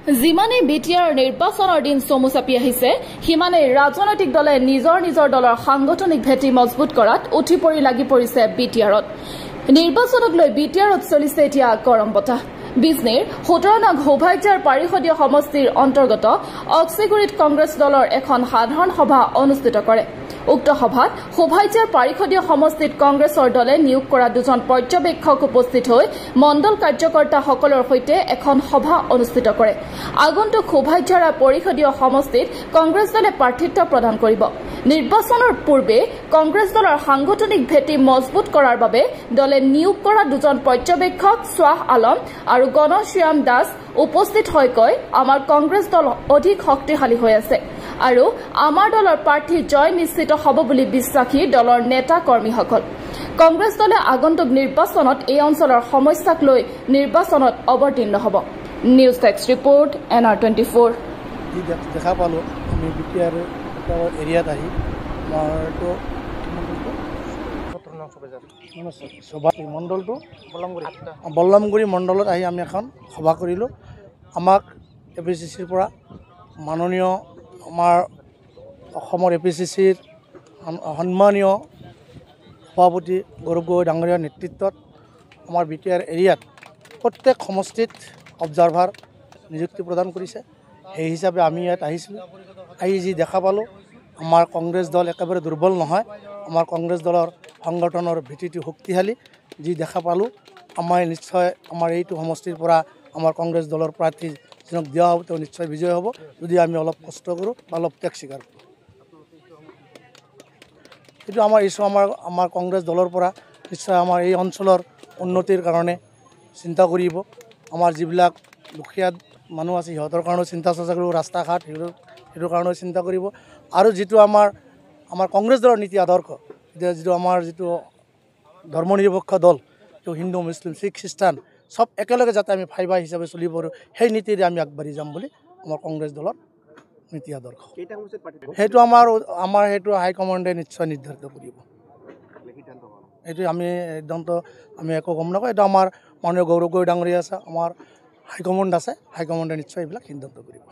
যিমানে বিটিআৰ নিৰ্বাচনৰ দিন চমু চাপি আহিছে সিমানে ৰাজনৈতিক দলে নিজৰ দলৰ সাংগঠনিক ভেটি মজবুত কৰাত উঠি পৰি লাগি পৰিছে বিটিআৰত। নিৰ্বাচনক লৈ বিটিআৰত চলিছে এতিয়া গৰম বতাহ। বিজনীৰ 17 নং সৌভাগ্যৰ পাৰিষদীয় সমষ্টিৰ অন্তৰ্গত অক্সিগুৰিত কংগ্ৰেছ দলৰ এখন সাধাৰণ সভা অনুষ্ঠিত কৰে। উক্ত সভাত সৌভাগ্যৰ পাৰিষদীয় সমষ্টিত কংগ্ৰেছৰ দলে নিয়োগ কৰা দুজন পৰ্যবেক্ষক উপস্থিত হৈ মণ্ডল কাৰ্যকৰ্তাসকলৰ সৈতে এখন সভা অনুষ্ঠিত কৰে। আগন্তুক সৌভাগ্যৰ পৰিষদীয় সমষ্টিত কংগ্ৰেছ দলে প্ৰাৰ্থিত্ব প্ৰদান কৰিব। নিৰ্বাচনৰ পূৰ্বে কংগ্ৰেছ দলৰ সাংগঠনিক ভেটি মজবুত কৰাৰ বাবে দলে নিয়োগ কৰা দুজন পৰ্যবেক্ষক শ্বাহ আলম আৰু গণশ্যাম দাস উপস্থিত হৈ কয়, আমাৰ কংগ্ৰেছ দল অধিক শক্তিশালী হৈ আছে আৰু আমাৰ দলৰ প্ৰাৰ্থী জয় নিশ্চিত হ'ব বুলি বিশ্বাসী দলৰ নেতা কৰ্মীসকল। কংগ্ৰেছ দলে আগন্তুক নিৰ্বাচনত এই অঞ্চলৰ সমস্যাক লৈ নিৰ্বাচনত অৱতীৰ্ণ হ'ব। News desk report NR24। দেখা পালো আমি বিটিআৰ এৰিয়াত আহি মণ্ডলটো বল্লমগুৰি মণ্ডলত আহি আমি এখন সভা কৰিলোঁ। আমাক APCCৰ পৰা মাননীয় আমাৰ অসমৰ APCCৰ সন্মানীয় সভাপতি গৌৰৱ গগৈ ডাঙৰীয়াৰ নেতৃত্বত আমাৰ বিটিআৰ এৰিয়াত প্ৰত্যেক সমষ্টিত অবজাৰ্ভাৰ নিযুক্তি প্ৰদান কৰিছে। সেই হিচাপে আমি ইয়াত আহিছিলোঁ। আহি যি দেখা পালোঁ, আমাৰ কংগ্ৰেছ দল একেবাৰে দুৰ্বল নহয়। আমাৰ কংগ্ৰেছ দলৰ সংগঠনৰ ভেটিটো শক্তিশালী। যি দেখা পালোঁ, আমাৰ নিশ্চয় আমাৰ এইটো সমষ্টিৰ পৰা আমাৰ কংগ্ৰেছ দলৰ প্ৰাৰ্থী যিজনক দিয়া হ'ব তেওঁ নিশ্চয় বিজয় হ'ব, যদি আমি অলপ কষ্ট কৰোঁ বা অলপ ত্যাগ স্বীকাৰ কৰোঁ। এইটো আমাৰ কংগ্ৰেছ দলৰ পৰা নিশ্চয় আমাৰ এই অঞ্চলৰ উন্নতিৰ কাৰণে চিন্তা কৰিব। আমাৰ যিবিলাক দুখীয়া মানুহ আছে সিহঁতৰ কাৰণেও চিন্তা চৰ্চা কৰিব, ৰাস্তা ঘাট সেইটোৰ কাৰণেও চিন্তা কৰিব। আৰু যিটো আমাৰ কংগ্ৰেছ দলৰ নীতি আদৰ্শ, যিটো আমাৰ যিটো ধৰ্মনিৰপেক্ষ দল, যিটো হিন্দু মুছলিম শিখ খ্ৰীষ্টান চব একেলগে যাতে আমি ভাই ভাই হিচাপে চলিব পাৰোঁ, সেই নীতিৰে আমি আগবাঢ়ি যাম বুলি আমাৰ কংগ্ৰেছ দলৰ নীতি আদৰ্শ। সেইটো আমাৰ সেইটো হাইকমাণ্ডে নিশ্চয় নিৰ্ধাৰিত কৰিব। এইটো আমি একো গম নাপাওঁ। এইটো আমাৰ মাননীয় গৌৰৱ গগৈ ডাঙৰীয়া আছে, আমাৰ হাইকমাণ্ড আছে, হাইকমাণ্ডে নিশ্চয় এইবিলাক সিদ্ধান্ত কৰিব।